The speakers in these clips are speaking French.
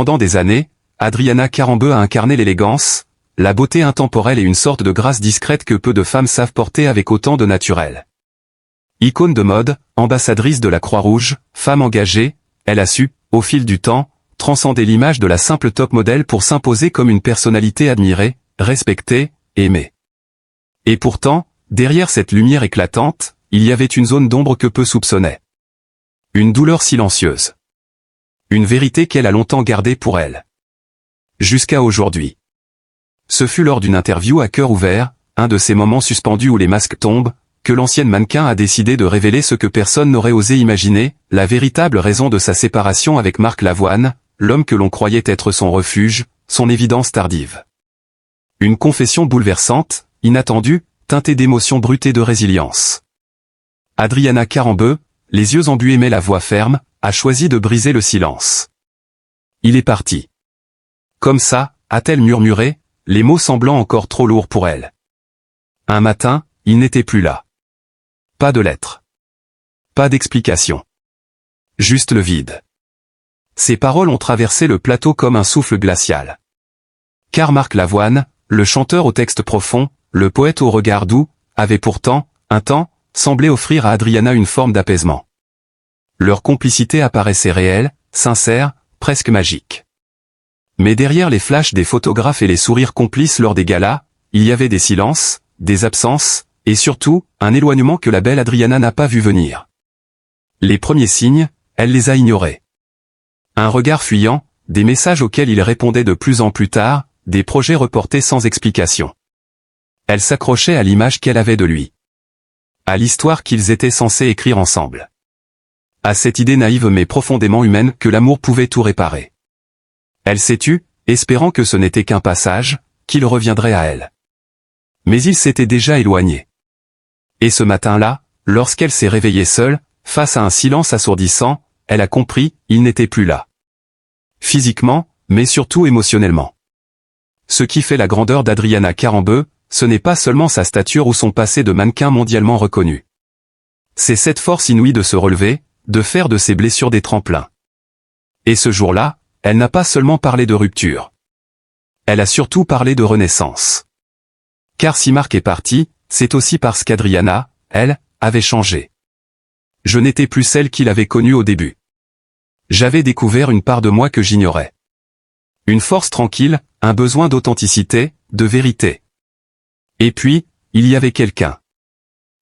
Pendant des années, Adriana Karembeu a incarné l'élégance, la beauté intemporelle et une sorte de grâce discrète que peu de femmes savent porter avec autant de naturel. Icône de mode, ambassadrice de la Croix-Rouge, femme engagée, elle a su, au fil du temps, transcender l'image de la simple top modèle pour s'imposer comme une personnalité admirée, respectée, aimée. Et pourtant, derrière cette lumière éclatante, il y avait une zone d'ombre que peu soupçonnaient. Une douleur silencieuse. Une vérité qu'elle a longtemps gardée pour elle. Jusqu'à aujourd'hui. Ce fut lors d'une interview à cœur ouvert, un de ces moments suspendus où les masques tombent, que l'ancienne mannequin a décidé de révéler ce que personne n'aurait osé imaginer, la véritable raison de sa séparation avec Marc Lavoine, l'homme que l'on croyait être son refuge, son évidence tardive. Une confession bouleversante, inattendue, teintée d'émotions brutes et de résilience. Adriana Karembeu, les yeux embués mais la voix ferme, a choisi de briser le silence. Il est parti. Comme ça, a-t-elle murmuré, les mots semblant encore trop lourds pour elle. Un matin, il n'était plus là. Pas de lettre. Pas d'explication. Juste le vide. Ces paroles ont traversé le plateau comme un souffle glacial. Car Marc Lavoine, le chanteur au texte profond, le poète au regard doux, avait pourtant, un temps, semblé offrir à Adriana une forme d'apaisement. Leur complicité apparaissait réelle, sincère, presque magique. Mais derrière les flashs des photographes et les sourires complices lors des galas, il y avait des silences, des absences, et surtout, un éloignement que la belle Adriana n'a pas vu venir. Les premiers signes, elle les a ignorés. Un regard fuyant, des messages auxquels il répondait de plus en plus tard, des projets reportés sans explication. Elle s'accrochait à l'image qu'elle avait de lui. À l'histoire qu'ils étaient censés écrire ensemble. À cette idée naïve mais profondément humaine que l'amour pouvait tout réparer. Elle s'est tue, espérant que ce n'était qu'un passage, qu'il reviendrait à elle. Mais il s'était déjà éloigné. Et ce matin-là, lorsqu'elle s'est réveillée seule, face à un silence assourdissant, elle a compris, il n'était plus là. Physiquement, mais surtout émotionnellement. Ce qui fait la grandeur d'Adriana Karembeu, ce n'est pas seulement sa stature ou son passé de mannequin mondialement reconnu. C'est cette force inouïe de se relever, de faire de ses blessures des tremplins. Et ce jour-là, elle n'a pas seulement parlé de rupture. Elle a surtout parlé de renaissance. Car si Marc est parti, c'est aussi parce qu'Adriana, elle, avait changé. Je n'étais plus celle qu'il avait connue au début. J'avais découvert une part de moi que j'ignorais. Une force tranquille, un besoin d'authenticité, de vérité. Et puis, il y avait quelqu'un.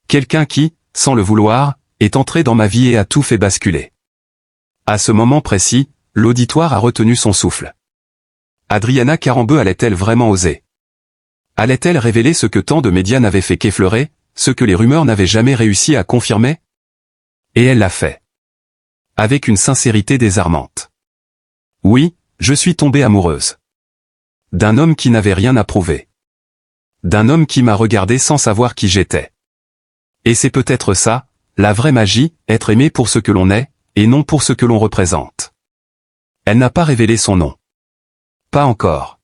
Quelqu'un qui, sans le vouloir, est entré dans ma vie et a tout fait basculer. À ce moment précis, l'auditoire a retenu son souffle. Adriana Karembeu allait-elle vraiment oser? Allait-elle révéler ce que tant de médias n'avaient fait qu'effleurer, ce que les rumeurs n'avaient jamais réussi à confirmer? Et elle l'a fait. Avec une sincérité désarmante. Oui, je suis tombée amoureuse. D'un homme qui n'avait rien à prouver. D'un homme qui m'a regardé sans savoir qui j'étais. Et c'est peut-être ça, la vraie magie, être aimé pour ce que l'on est, et non pour ce que l'on représente. Elle n'a pas révélé son nom. Pas encore.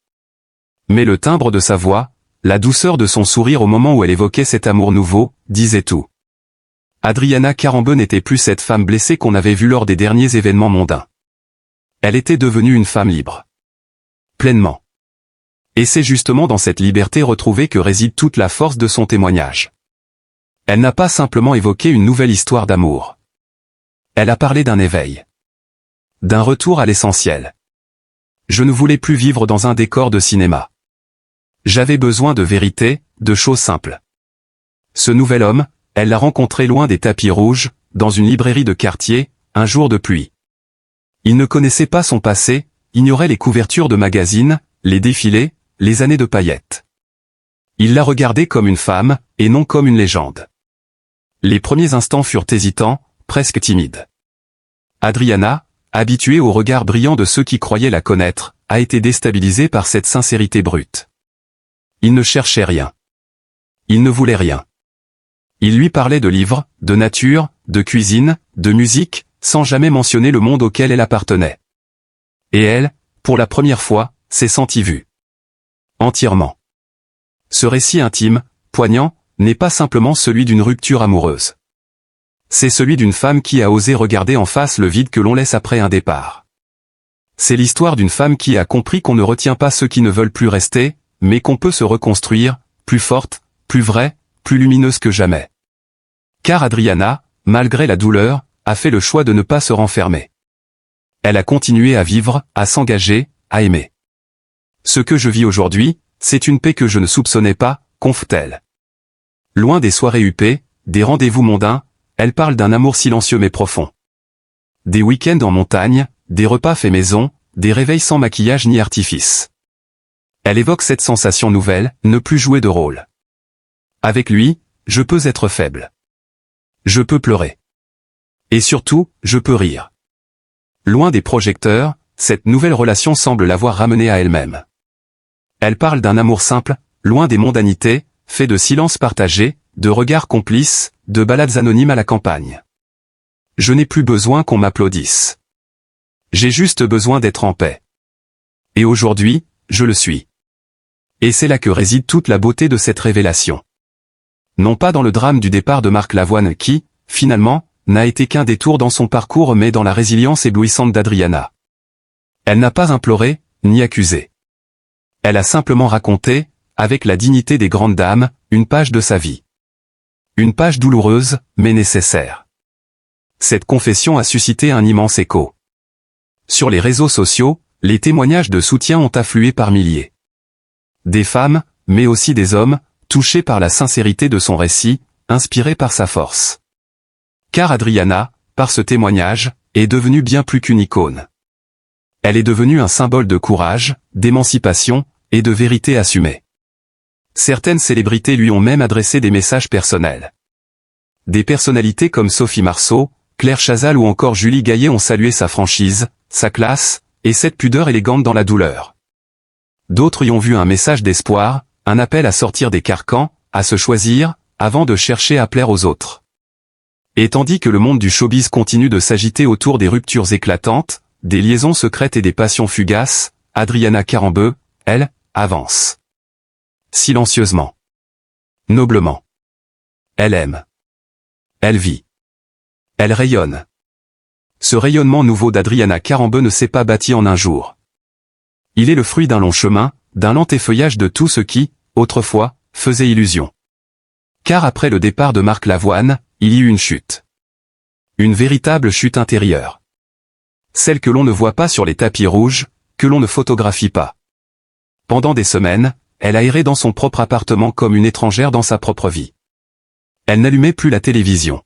Mais le timbre de sa voix, la douceur de son sourire au moment où elle évoquait cet amour nouveau, disait tout. Adriana Karembeu n'était plus cette femme blessée qu'on avait vue lors des derniers événements mondains. Elle était devenue une femme libre. Pleinement. Et c'est justement dans cette liberté retrouvée que réside toute la force de son témoignage. Elle n'a pas simplement évoqué une nouvelle histoire d'amour. Elle a parlé d'un éveil. D'un retour à l'essentiel. Je ne voulais plus vivre dans un décor de cinéma. J'avais besoin de vérité, de choses simples. Ce nouvel homme, elle l'a rencontré loin des tapis rouges, dans une librairie de quartier, un jour de pluie. Il ne connaissait pas son passé, ignorait les couvertures de magazines, les défilés, les années de paillettes. Il l'a regardée comme une femme, et non comme une légende. Les premiers instants furent hésitants, presque timides. Adriana, habituée au regard brillant de ceux qui croyaient la connaître, a été déstabilisée par cette sincérité brute. Il ne cherchait rien. Il ne voulait rien. Il lui parlait de livres, de nature, de cuisine, de musique, sans jamais mentionner le monde auquel elle appartenait. Et elle, pour la première fois, s'est sentie vue. Entièrement. Ce récit intime, poignant, n'est pas simplement celui d'une rupture amoureuse. C'est celui d'une femme qui a osé regarder en face le vide que l'on laisse après un départ. C'est l'histoire d'une femme qui a compris qu'on ne retient pas ceux qui ne veulent plus rester, mais qu'on peut se reconstruire, plus forte, plus vraie, plus lumineuse que jamais. Car Adriana, malgré la douleur, a fait le choix de ne pas se renfermer. Elle a continué à vivre, à s'engager, à aimer. Ce que je vis aujourd'hui, c'est une paix que je ne soupçonnais pas, conf-t-elle. Loin des soirées huppées, des rendez-vous mondains, elle parle d'un amour silencieux mais profond. Des week-ends en montagne, des repas faits maison, des réveils sans maquillage ni artifice. Elle évoque cette sensation nouvelle, ne plus jouer de rôle. Avec lui, je peux être faible. Je peux pleurer. Et surtout, je peux rire. Loin des projecteurs, cette nouvelle relation semble l'avoir ramenée à elle-même. Elle parle d'un amour simple, loin des mondanités, fait de silences partagés, de regards complices, de balades anonymes à la campagne. Je n'ai plus besoin qu'on m'applaudisse. J'ai juste besoin d'être en paix. Et aujourd'hui, je le suis. Et c'est là que réside toute la beauté de cette révélation. Non pas dans le drame du départ de Marc Lavoine qui, finalement, n'a été qu'un détour dans son parcours mais dans la résilience éblouissante d'Adriana. Elle n'a pas imploré, ni accusé. Elle a simplement raconté, avec la dignité des grandes dames, une page de sa vie. Une page douloureuse, mais nécessaire. Cette confession a suscité un immense écho. Sur les réseaux sociaux, les témoignages de soutien ont afflué par milliers. Des femmes, mais aussi des hommes, touchés par la sincérité de son récit, inspirés par sa force. Car Adriana, par ce témoignage, est devenue bien plus qu'une icône. Elle est devenue un symbole de courage, d'émancipation, et de vérité assumée. Certaines célébrités lui ont même adressé des messages personnels. Des personnalités comme Sophie Marceau, Claire Chazal ou encore Julie Gaillet ont salué sa franchise, sa classe, et cette pudeur élégante dans la douleur. D'autres y ont vu un message d'espoir, un appel à sortir des carcans, à se choisir, avant de chercher à plaire aux autres. Et tandis que le monde du showbiz continue de s'agiter autour des ruptures éclatantes, des liaisons secrètes et des passions fugaces, Adriana Karembeu, elle, avance. Silencieusement. Noblement. Elle aime. Elle vit. Elle rayonne. Ce rayonnement nouveau d'Adriana Karembeu ne s'est pas bâti en un jour. Il est le fruit d'un long chemin, d'un lent effeuillage de tout ce qui, autrefois, faisait illusion. Car après le départ de Marc Lavoine, il y eut une chute. Une véritable chute intérieure. Celle que l'on ne voit pas sur les tapis rouges, que l'on ne photographie pas. Pendant des semaines, elle a erré dans son propre appartement comme une étrangère dans sa propre vie. Elle n'allumait plus la télévision.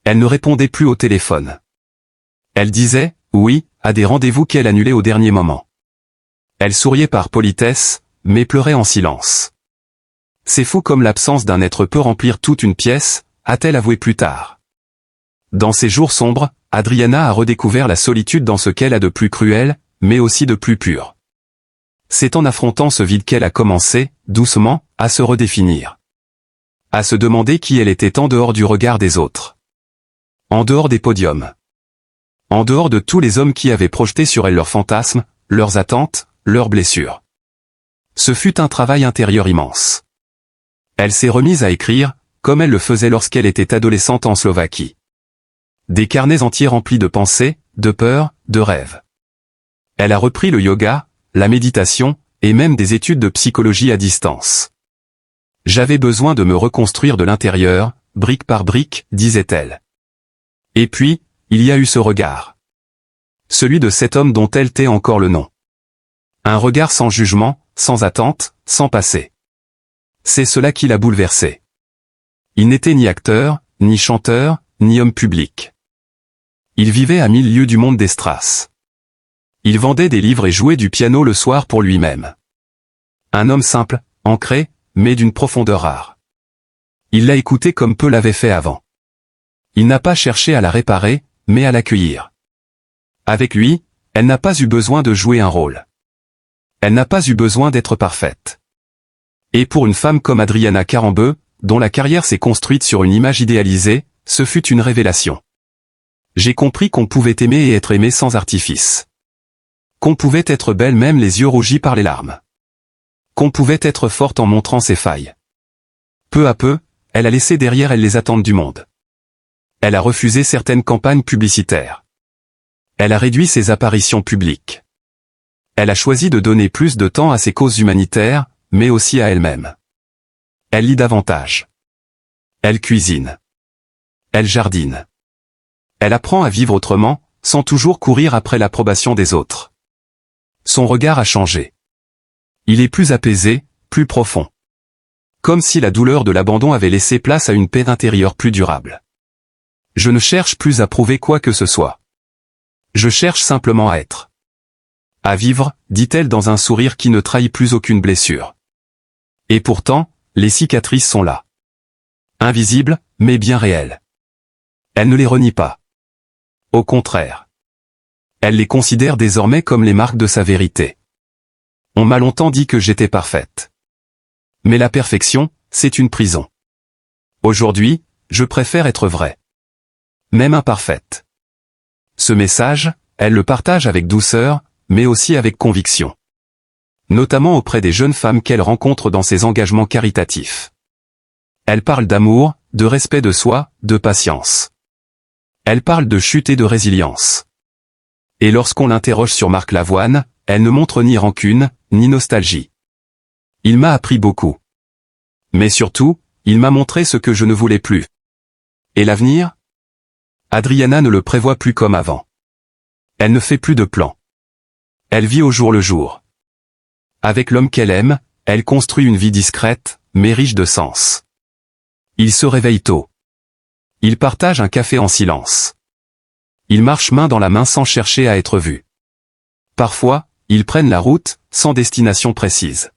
Elle ne répondait plus au téléphone. Elle disait « oui » à des rendez-vous qu'elle annulait au dernier moment. Elle souriait par politesse, mais pleurait en silence. C'est fou comme l'absence d'un être peut remplir toute une pièce, a-t-elle avoué plus tard. Dans ces jours sombres, Adriana a redécouvert la solitude dans ce qu'elle a de plus cruel, mais aussi de plus pur. C'est en affrontant ce vide qu'elle a commencé, doucement, à se redéfinir. À se demander qui elle était en dehors du regard des autres. En dehors des podiums. En dehors de tous les hommes qui avaient projeté sur elle leurs fantasmes, leurs attentes, leurs blessures. Ce fut un travail intérieur immense. Elle s'est remise à écrire, comme elle le faisait lorsqu'elle était adolescente en Slovaquie. Des carnets entiers remplis de pensées, de peurs, de rêves. Elle a repris le yoga, la méditation, et même des études de psychologie à distance. J'avais besoin de me reconstruire de l'intérieur, brique par brique, disait-elle. Et puis, il y a eu ce regard. Celui de cet homme dont elle tait encore le nom. Un regard sans jugement, sans attente, sans passé. C'est cela qui l'a bouleversé. Il n'était ni acteur, ni chanteur, ni homme public. Il vivait à 1000 lieues du monde des Strass. Il vendait des livres et jouait du piano le soir pour lui-même. Un homme simple, ancré, mais d'une profondeur rare. Il l'a écoutée comme peu l'avait fait avant. Il n'a pas cherché à la réparer, mais à l'accueillir. Avec lui, elle n'a pas eu besoin de jouer un rôle. Elle n'a pas eu besoin d'être parfaite. Et pour une femme comme Adriana Karembeu, dont la carrière s'est construite sur une image idéalisée, ce fut une révélation. J'ai compris qu'on pouvait aimer et être aimé sans artifice. Qu'on pouvait être belle même les yeux rougis par les larmes. Qu'on pouvait être forte en montrant ses failles. Peu à peu, elle a laissé derrière elle les attentes du monde. Elle a refusé certaines campagnes publicitaires. Elle a réduit ses apparitions publiques. Elle a choisi de donner plus de temps à ses causes humanitaires, mais aussi à elle-même. Elle lit davantage. Elle cuisine. Elle jardine. Elle apprend à vivre autrement, sans toujours courir après l'approbation des autres. Son regard a changé. Il est plus apaisé, plus profond. Comme si la douleur de l'abandon avait laissé place à une paix intérieure plus durable. Je ne cherche plus à prouver quoi que ce soit. Je cherche simplement à être. À vivre, dit-elle dans un sourire qui ne trahit plus aucune blessure. Et pourtant, les cicatrices sont là. Invisibles, mais bien réelles. Elle ne les renie pas. Au contraire. Elle les considère désormais comme les marques de sa vérité. On m'a longtemps dit que j'étais parfaite. Mais la perfection, c'est une prison. Aujourd'hui, je préfère être vraie. Même imparfaite. Ce message, elle le partage avec douceur, mais aussi avec conviction. Notamment auprès des jeunes femmes qu'elle rencontre dans ses engagements caritatifs. Elle parle d'amour, de respect de soi, de patience. Elle parle de chute et de résilience. Et lorsqu'on l'interroge sur Marc Lavoine, elle ne montre ni rancune, ni nostalgie. Il m'a appris beaucoup. Mais surtout, il m'a montré ce que je ne voulais plus. Et l'avenir ? Adriana ne le prévoit plus comme avant. Elle ne fait plus de plans. Elle vit au jour le jour. Avec l'homme qu'elle aime, elle construit une vie discrète, mais riche de sens. Ils se réveillent tôt. Ils partagent un café en silence. Ils marchent main dans la main sans chercher à être vus. Parfois, ils prennent la route, sans destination précise.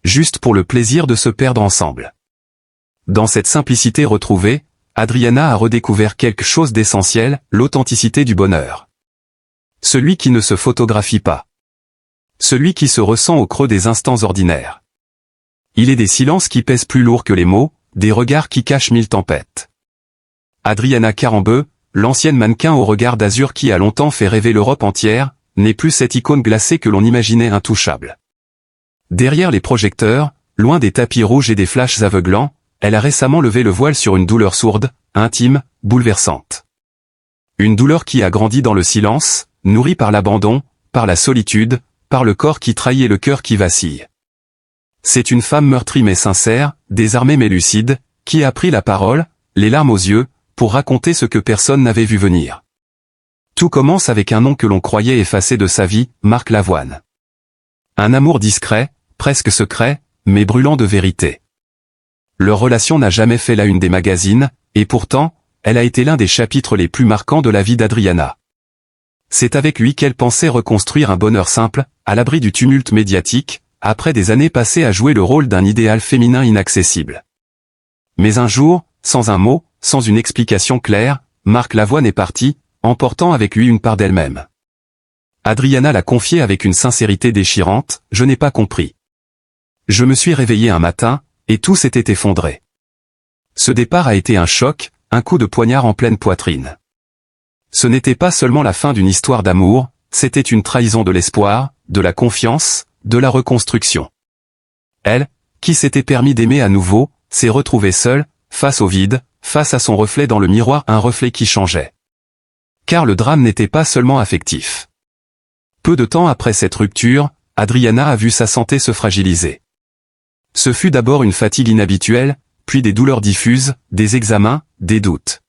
Juste pour le plaisir de se perdre ensemble. Dans cette simplicité retrouvée, Adriana a redécouvert quelque chose d'essentiel, l'authenticité du bonheur. Celui qui ne se photographie pas. Celui qui se ressent au creux des instants ordinaires. Il est des silences qui pèsent plus lourd que les mots, des regards qui cachent mille tempêtes. Adriana Karembeu, l'ancienne mannequin au regard d'azur qui a longtemps fait rêver l'Europe entière, n'est plus cette icône glacée que l'on imaginait intouchable. Derrière les projecteurs, loin des tapis rouges et des flashs aveuglants, elle a récemment levé le voile sur une douleur sourde, intime, bouleversante. Une douleur qui a grandi dans le silence, nourrie par l'abandon, par la solitude, par le corps qui trahit et le cœur qui vacille. C'est une femme meurtrie mais sincère, désarmée mais lucide, qui a pris la parole, les larmes aux yeux, pour raconter ce que personne n'avait vu venir. Tout commence avec un nom que l'on croyait effacé de sa vie, Marc Lavoine. Un amour discret, presque secret, mais brûlant de vérité. Leur relation n'a jamais fait la une des magazines, et pourtant, elle a été l'un des chapitres les plus marquants de la vie d'Adriana. C'est avec lui qu'elle pensait reconstruire un bonheur simple, à l'abri du tumulte médiatique, après des années passées à jouer le rôle d'un idéal féminin inaccessible. Mais un jour, sans un mot, sans une explication claire, Marc Lavoine est parti, emportant avec lui une part d'elle-même. Adriana l'a confié avec une sincérité déchirante, « Je n'ai pas compris. Je me suis réveillée un matin, et tout s'était effondré. » Ce départ a été un choc, un coup de poignard en pleine poitrine. Ce n'était pas seulement la fin d'une histoire d'amour, c'était une trahison de l'espoir, de la confiance, de la reconstruction. Elle, qui s'était permis d'aimer à nouveau, s'est retrouvée seule, face au vide, face à son reflet dans le miroir, un reflet qui changeait. Car le drame n'était pas seulement affectif. Peu de temps après cette rupture, Adriana a vu sa santé se fragiliser. Ce fut d'abord une fatigue inhabituelle, puis des douleurs diffuses, des examens, des doutes.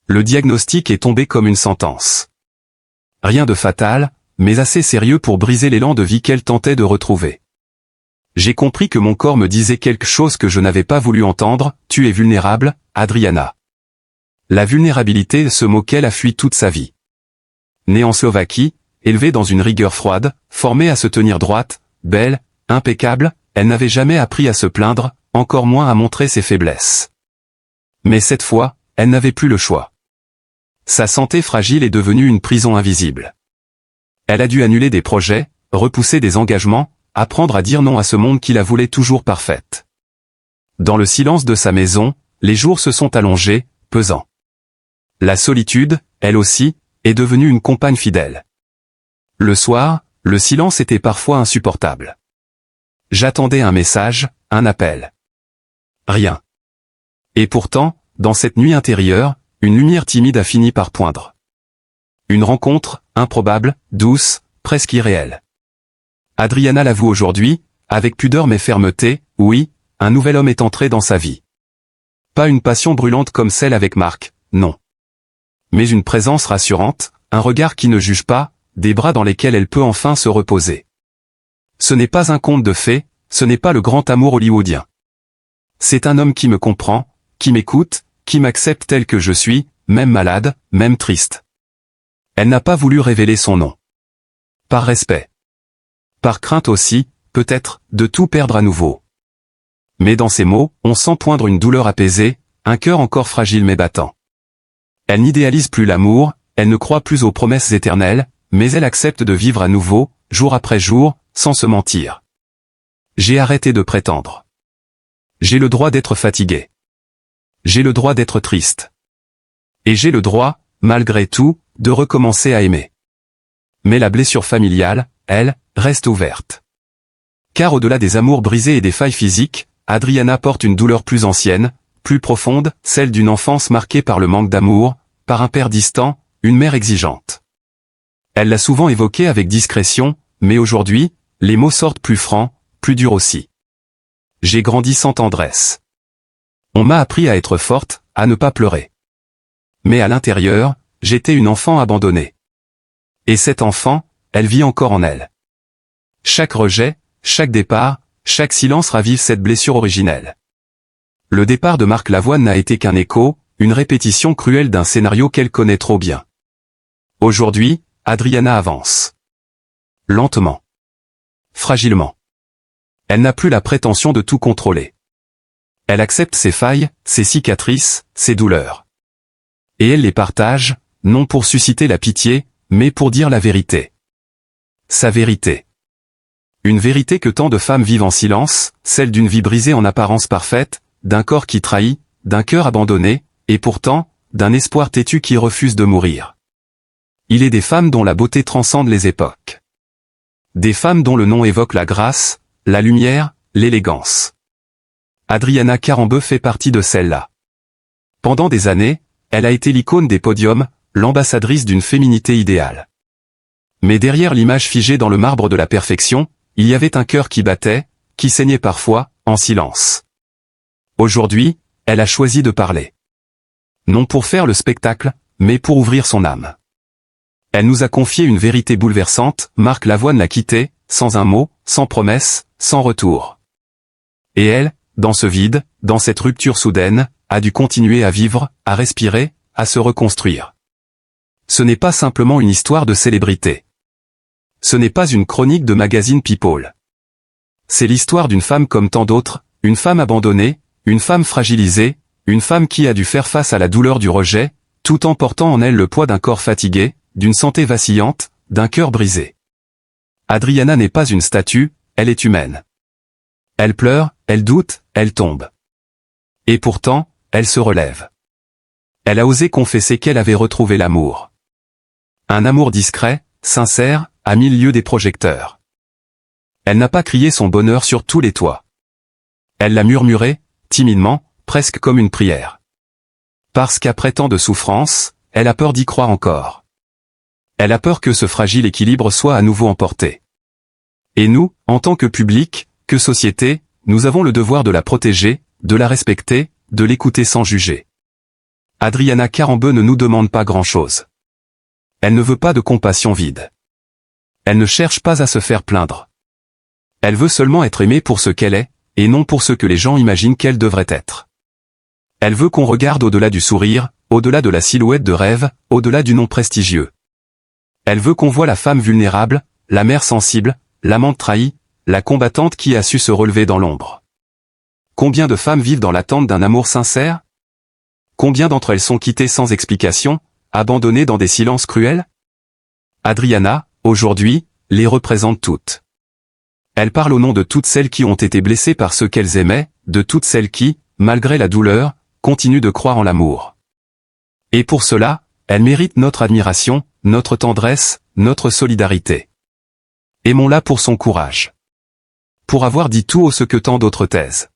Le diagnostic est tombé comme une sentence. Rien de fatal, mais assez sérieux pour briser l'élan de vie qu'elle tentait de retrouver. J'ai compris que mon corps me disait quelque chose que je n'avais pas voulu entendre, « Tu es vulnérable, Adriana. » La vulnérabilité est ce mot qu'elle a fui toute sa vie. Née en Slovaquie, élevée dans une rigueur froide, formée à se tenir droite, belle, impeccable, elle n'avait jamais appris à se plaindre, encore moins à montrer ses faiblesses. Mais cette fois, elle n'avait plus le choix. Sa santé fragile est devenue une prison invisible. Elle a dû annuler des projets, repousser des engagements, apprendre à dire non à ce monde qui la voulait toujours parfaite. Dans le silence de sa maison, les jours se sont allongés, pesants. La solitude, elle aussi, est devenue une compagne fidèle. Le soir, le silence était parfois insupportable. J'attendais un message, un appel. Rien. Et pourtant, dans cette nuit intérieure, une lumière timide a fini par poindre. une rencontre, improbable, douce, presque irréelle. Adriana l'avoue aujourd'hui, avec pudeur mais fermeté, oui, un nouvel homme est entré dans sa vie. Pas une passion brûlante comme celle avec Marc, non. Mais une présence rassurante, un regard qui ne juge pas, des bras dans lesquels elle peut enfin se reposer. Ce n'est pas un conte de fées, ce n'est pas le grand amour hollywoodien. C'est un homme qui me comprend, qui m'écoute, qui m'accepte tel que je suis, même malade, même triste. Elle n'a pas voulu révéler son nom. Par respect. Par crainte aussi, peut-être, de tout perdre à nouveau. Mais dans ces mots, on sent poindre une douleur apaisée, un cœur encore fragile mais battant. Elle n'idéalise plus l'amour, elle ne croit plus aux promesses éternelles, mais elle accepte de vivre à nouveau, jour après jour, sans se mentir. J'ai arrêté de prétendre. J'ai le droit d'être fatigué. J'ai le droit d'être triste. Et j'ai le droit, malgré tout, de recommencer à aimer. Mais la blessure familiale, elle, reste ouverte. Car au-delà des amours brisés et des failles physiques, Adriana porte une douleur plus ancienne, plus profonde, celle d'une enfance marquée par le manque d'amour, par un père distant, une mère exigeante. Elle l'a souvent évoqué avec discrétion, mais aujourd'hui, les mots sortent plus francs, plus durs aussi. J'ai grandi sans tendresse. On m'a appris à être forte, à ne pas pleurer. Mais à l'intérieur, j'étais une enfant abandonnée. Et cette enfant, elle vit encore en elle. Chaque rejet, chaque départ, chaque silence ravive cette blessure originelle. Le départ de Marc Lavoine n'a été qu'un écho, une répétition cruelle d'un scénario qu'elle connaît trop bien. Aujourd'hui, Adriana avance. Lentement. Fragilement. Elle n'a plus la prétention de tout contrôler. Elle accepte ses failles, ses cicatrices, ses douleurs. Et elle les partage, non pour susciter la pitié, mais pour dire la vérité. Sa vérité. Une vérité que tant de femmes vivent en silence, celle d'une vie brisée en apparence parfaite, d'un corps qui trahit, d'un cœur abandonné, et pourtant, d'un espoir têtu qui refuse de mourir. Il est des femmes dont la beauté transcende les époques. Des femmes dont le nom évoque la grâce, la lumière, l'élégance. Adriana Karembeu fait partie de celle-là. Pendant des années, elle a été l'icône des podiums, l'ambassadrice d'une féminité idéale. Mais derrière l'image figée dans le marbre de la perfection, il y avait un cœur qui battait, qui saignait parfois, en silence. Aujourd'hui, elle a choisi de parler. Non pour faire le spectacle, mais pour ouvrir son âme. Elle nous a confié une vérité bouleversante, Marc Lavoine l'a quittée, sans un mot, sans promesse, sans retour. Et elle, dans ce vide, dans cette rupture soudaine, a dû continuer à vivre, à respirer, à se reconstruire. Ce n'est pas simplement une histoire de célébrité. Ce n'est pas une chronique de magazine People. C'est l'histoire d'une femme comme tant d'autres, une femme abandonnée, une femme fragilisée, une femme qui a dû faire face à la douleur du rejet, tout en portant en elle le poids d'un corps fatigué, d'une santé vacillante, d'un cœur brisé. Adriana n'est pas une statue, elle est humaine. Elle pleure, elle doute, elle tombe. Et pourtant, elle se relève. Elle a osé confesser qu'elle avait retrouvé l'amour. Un amour discret, sincère, à 1000 lieues des projecteurs. Elle n'a pas crié son bonheur sur tous les toits. Elle l'a murmuré, timidement, presque comme une prière. Parce qu'après tant de souffrance, elle a peur d'y croire encore. Elle a peur que ce fragile équilibre soit à nouveau emporté. Et nous, en tant que public, que société, nous avons le devoir de la protéger, de la respecter, de l'écouter sans juger. Adriana Karembeu ne nous demande pas grand-chose. Elle ne veut pas de compassion vide. Elle ne cherche pas à se faire plaindre. Elle veut seulement être aimée pour ce qu'elle est, et non pour ce que les gens imaginent qu'elle devrait être. Elle veut qu'on regarde au-delà du sourire, au-delà de la silhouette de rêve, au-delà du nom prestigieux. Elle veut qu'on voie la femme vulnérable, la mère sensible, l'amante trahie, la combattante qui a su se relever dans l'ombre. Combien de femmes vivent dans l'attente d'un amour sincère? Combien d'entre elles sont quittées sans explication, abandonnées dans des silences cruels? Adriana, aujourd'hui, les représente toutes. Elle parle au nom de toutes celles qui ont été blessées par ceux qu'elles aimaient, de toutes celles qui, malgré la douleur, continuent de croire en l'amour. Et pour cela, elle mérite notre admiration, notre tendresse, notre solidarité. Aimons-la pour son courage. Pour avoir dit tout haut ce que tant d'autres taisent.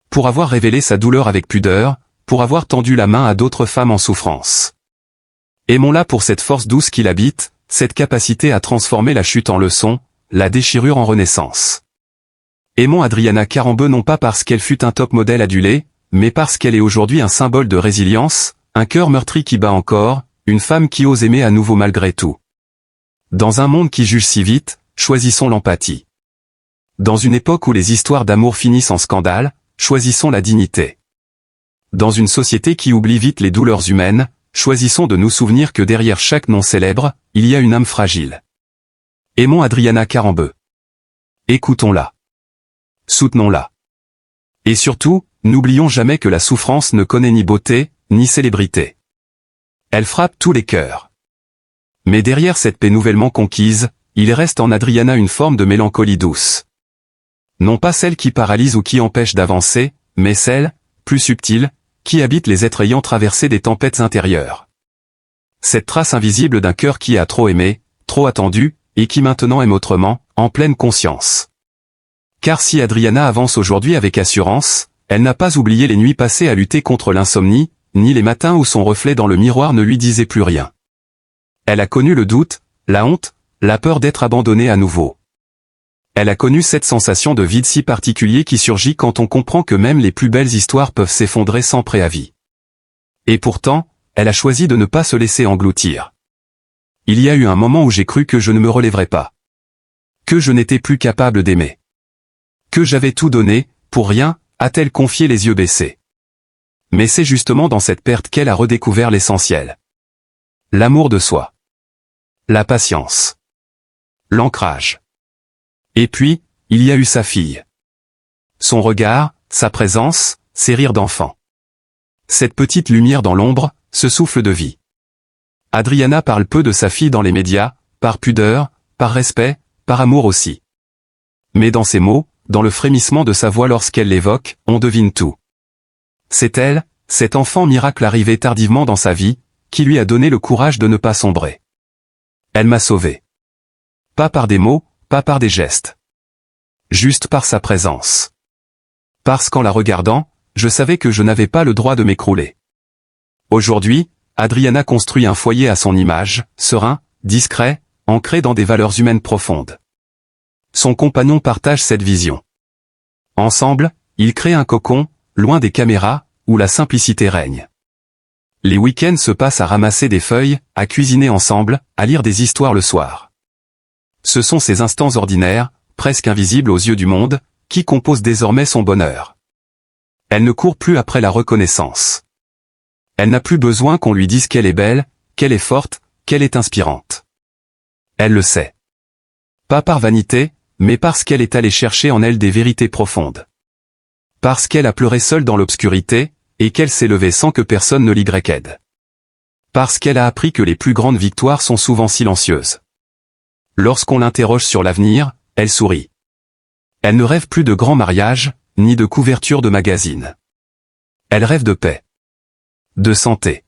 Pour avoir révélé sa douleur avec pudeur, pour avoir tendu la main à d'autres femmes en souffrance. Aimons-la pour cette force douce qui l'habite, cette capacité à transformer la chute en leçon, la déchirure en renaissance. Aimons Adriana Karembeu non pas parce qu'elle fut un top modèle adulé, mais parce qu'elle est aujourd'hui un symbole de résilience, un cœur meurtri qui bat encore, une femme qui ose aimer à nouveau malgré tout. Dans un monde qui juge si vite, choisissons l'empathie. Dans une époque où les histoires d'amour finissent en scandale, choisissons la dignité. Dans une société qui oublie vite les douleurs humaines, choisissons de nous souvenir que derrière chaque nom célèbre, il y a une âme fragile. Aimons Adriana Karembeu. Écoutons-la. Soutenons-la. Et surtout, n'oublions jamais que la souffrance ne connaît ni beauté, ni célébrité. Elle frappe tous les cœurs. Mais derrière cette paix nouvellement conquise, il reste en Adriana une forme de mélancolie douce. Non pas celle qui paralyse ou qui empêche d'avancer, mais celle, plus subtile, qui habite les êtres ayant traversé des tempêtes intérieures. Cette trace invisible d'un cœur qui a trop aimé, trop attendu, et qui maintenant aime autrement, en pleine conscience. Car si Adriana avance aujourd'hui avec assurance, elle n'a pas oublié les nuits passées à lutter contre l'insomnie, ni les matins où son reflet dans le miroir ne lui disait plus rien. Elle a connu le doute, la honte, la peur d'être abandonnée à nouveau. Elle a connu cette sensation de vide si particulier qui surgit quand on comprend que même les plus belles histoires peuvent s'effondrer sans préavis. Et pourtant, elle a choisi de ne pas se laisser engloutir. Il y a eu un moment où j'ai cru que je ne me relèverais pas. Que je n'étais plus capable d'aimer. Que j'avais tout donné, pour rien, a-t-elle confié les yeux baissés. Mais c'est justement dans cette perte qu'elle a redécouvert l'essentiel. L'amour de soi. La patience. L'ancrage. Et puis, il y a eu sa fille. Son regard, sa présence, ses rires d'enfant. Cette petite lumière dans l'ombre, ce souffle de vie. Adriana parle peu de sa fille dans les médias, par pudeur, par respect, par amour aussi. Mais dans ses mots, dans le frémissement de sa voix lorsqu'elle l'évoque, on devine tout. C'est elle, cet enfant miracle arrivé tardivement dans sa vie, qui lui a donné le courage de ne pas sombrer. Elle m'a sauvé. Pas par des mots, pas par des gestes. Juste par sa présence. Parce qu'en la regardant, je savais que je n'avais pas le droit de m'écrouler. Aujourd'hui, Adriana construit un foyer à son image, serein, discret, ancré dans des valeurs humaines profondes. Son compagnon partage cette vision. Ensemble, ils créent un cocon, loin des caméras, où la simplicité règne. Les week-ends se passent à ramasser des feuilles, à cuisiner ensemble, à lire des histoires le soir. Ce sont ces instants ordinaires, presque invisibles aux yeux du monde, qui composent désormais son bonheur. Elle ne court plus après la reconnaissance. Elle n'a plus besoin qu'on lui dise qu'elle est belle, qu'elle est forte, qu'elle est inspirante. Elle le sait. Pas par vanité, mais parce qu'elle est allée chercher en elle des vérités profondes. Parce qu'elle a pleuré seule dans l'obscurité, et qu'elle s'est levée sans que personne ne l'y aide. Parce qu'elle a appris que les plus grandes victoires sont souvent silencieuses. Lorsqu'on l'interroge sur l'avenir, elle sourit. Elle ne rêve plus de grands mariages, ni de couvertures de magazines. Elle rêve de paix. De santé.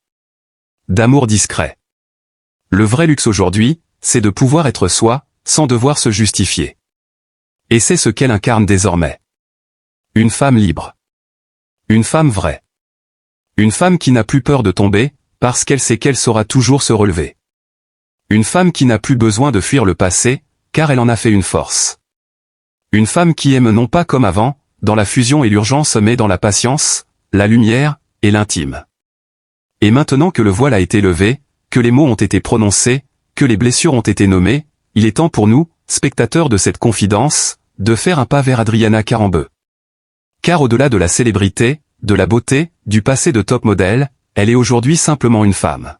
D'amour discret. Le vrai luxe aujourd'hui, c'est de pouvoir être soi, sans devoir se justifier. Et c'est ce qu'elle incarne désormais. Une femme libre. Une femme vraie. Une femme qui n'a plus peur de tomber, parce qu'elle sait qu'elle saura toujours se relever. Une femme qui n'a plus besoin de fuir le passé, car elle en a fait une force. Une femme qui aime non pas comme avant, dans la fusion et l'urgence mais dans la patience, la lumière, et l'intime. Et maintenant que le voile a été levé, que les mots ont été prononcés, que les blessures ont été nommées, il est temps pour nous, spectateurs de cette confidence, de faire un pas vers Adriana Karembeu. Car au-delà de la célébrité, de la beauté, du passé de top modèle, elle est aujourd'hui simplement une femme.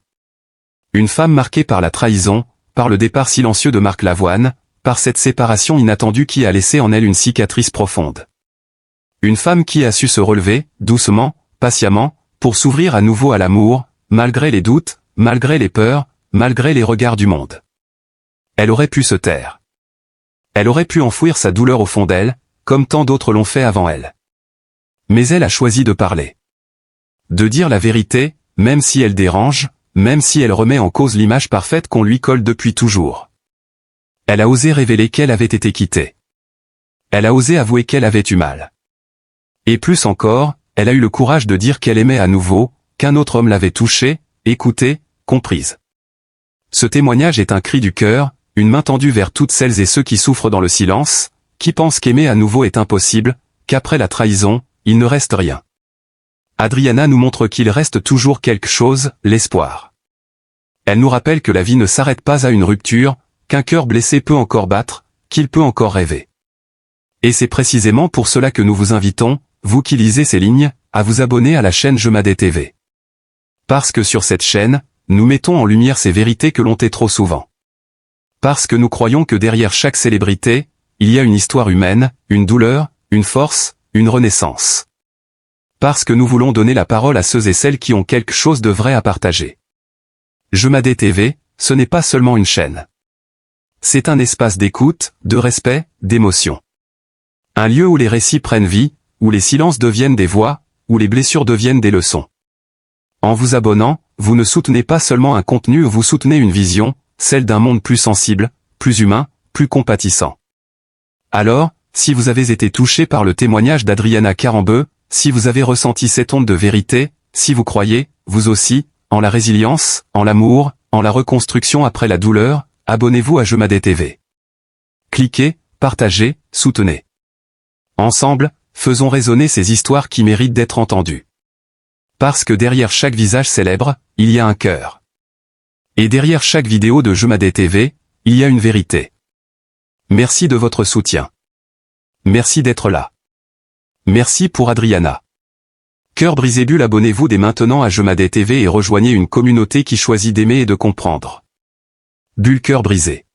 Une femme marquée par la trahison, par le départ silencieux de Marc Lavoine, par cette séparation inattendue qui a laissé en elle une cicatrice profonde. Une femme qui a su se relever, doucement, patiemment, pour s'ouvrir à nouveau à l'amour, malgré les doutes, malgré les peurs, malgré les regards du monde. Elle aurait pu se taire. Elle aurait pu enfouir sa douleur au fond d'elle, comme tant d'autres l'ont fait avant elle. Mais elle a choisi de parler. De dire la vérité, même si elle dérange, même si elle remet en cause l'image parfaite qu'on lui colle depuis toujours. Elle a osé révéler qu'elle avait été quittée. Elle a osé avouer qu'elle avait eu mal. Et plus encore, elle a eu le courage de dire qu'elle aimait à nouveau, qu'un autre homme l'avait touchée, écoutée, comprise. Ce témoignage est un cri du cœur, une main tendue vers toutes celles et ceux qui souffrent dans le silence, qui pensent qu'aimer à nouveau est impossible, qu'après la trahison, il ne reste rien. Adriana nous montre qu'il reste toujours quelque chose, l'espoir. Elle nous rappelle que la vie ne s'arrête pas à une rupture, qu'un cœur blessé peut encore battre, qu'il peut encore rêver. Et c'est précisément pour cela que nous vous invitons, vous qui lisez ces lignes, à vous abonner à la chaîne Jemadé TV. Parce que sur cette chaîne, nous mettons en lumière ces vérités que l'on tait trop souvent. Parce que nous croyons que derrière chaque célébrité, il y a une histoire humaine, une douleur, une force, une renaissance. Parce que nous voulons donner la parole à ceux et celles qui ont quelque chose de vrai à partager. Jemadé TV, ce n'est pas seulement une chaîne. C'est un espace d'écoute, de respect, d'émotion. Un lieu où les récits prennent vie, où les silences deviennent des voix, où les blessures deviennent des leçons. En vous abonnant, vous ne soutenez pas seulement un contenu, vous soutenez une vision, celle d'un monde plus sensible, plus humain, plus compatissant. Alors, si vous avez été touché par le témoignage d'Adriana Karembeu, si vous avez ressenti cette onde de vérité, si vous croyez, vous aussi, en la résilience, en l'amour, en la reconstruction après la douleur, abonnez-vous à Jemadé TV. Cliquez, partagez, soutenez. Ensemble, faisons résonner ces histoires qui méritent d'être entendues. Parce que derrière chaque visage célèbre, il y a un cœur. Et derrière chaque vidéo de Jemadé TV, il y a une vérité. Merci de votre soutien. Merci d'être là. Merci pour Adriana. Cœur brisé bulle, abonnez-vous dès maintenant à Jemadé TV et rejoignez une communauté qui choisit d'aimer et de comprendre. Bulle cœur brisé.